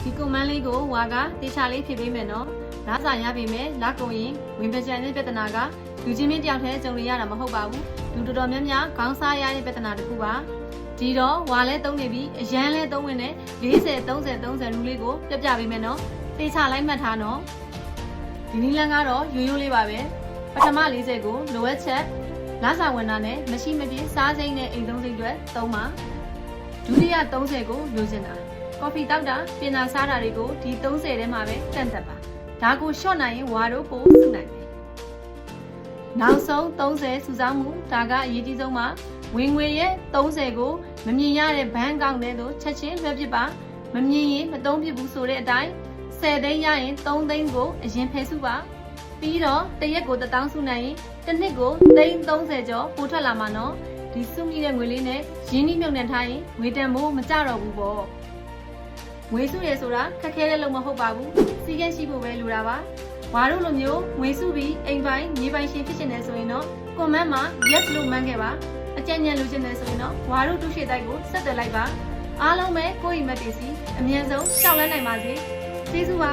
ဒီကွန်မန့်လေးကိုဝါကတေချာလေးဖြည့်ပေးမယ်နော်လာစာရပေးမယ်လာကုန်ရင်ဝင်ပကြံတဲ့ပြဿနာကလူချင်းမင်းတယောက်တည်းကြုံရတာမဟုတ်ပါဘူးလူတော်တော်များများခေါင်းစားရတဲ့ပြဿနာတစ်ခုပါဒီတော့ဝါလဲသုံးနေပြီးအရန်လဲသုံးဝင်တဲ့40 30 30လူလေးကိုပြပြပေးမယ်နော်တေချာလိုက်မှတ်ထားနော်ဒီနည်းလမ်းကတော့ရိုးရိုးလေးပါပဲပထမ40ကိုလိုအပ်ချက်လာစာဝင်တာနဲ့မရှိမပြည့်စားစိမ့်နဲ့အိမ်သုံးစိမ့်တွေသုံးပါဒုတိယ30ကိုလိုချင်တာကော်ဖီတောက်တာပြင်သာစားတာတွေကိုဒီ30ထဲမှာပဲတန့်တက်ပါဒါကိုရှော့နိုင်ရင်ဝါတို့ပိုစုနိုင်တယ်နောက်ဆုံး30စုဆောင်းမှုဒါကအရေးကြီးဆုံးပါဝင်ငွေရဲ့30ကိုမမြင်ရတဲ့ဘဏ်အကောင့်ထဲသို့ချက်ချင်းလွှဲပစ်ပါမမြင်ရင်မသုံးပြဘူးဆိုတဲ့အတိုင်း10သိန်းရရင်3သိန်းကိုအရင်ဖယ်စုပါပြီးတော့တစ်ရက်ကို1000စုနိုင်ရင်တစ်နှစ်ကိုသိန်း30ကျော်ပို့ထွက်လာမှာနော်ဒီစုမိတဲ့ငွေလေးနဲ့ရင်းနှီးမြှုပ်နှံထားရင်ငွေတန်ဖိုးမကျတော့ဘူးပေါ့ငွေစုရဆိုတာခက်ခဲတဲ့လို့မဟုတ်ပါဘူးစီးကဲရှိဖို့ပဲလိုတာပါဝါတို့လိုမျိုးငွေစုပြီးအိမ်ပိုင်းမြေပိုင်းရှင်ဖြစ်ရှင်နေဆိုရင်တော့ကွန်မန့်မှာ yes လို့မှန်းခဲ့ပါအကြံဉာဏ်လိုချင်တယ်ဆိုရင်တော့ဝါတို့တူရှေ့တိုက်ကိုဆက်သွယ်လိုက်ပါအားလုံးပဲကိုယ့်အိမ်မက်တွေစီအမြဲဆုံးရှောက်လန်းနိုင်ပါစေကျေးဇူးပါ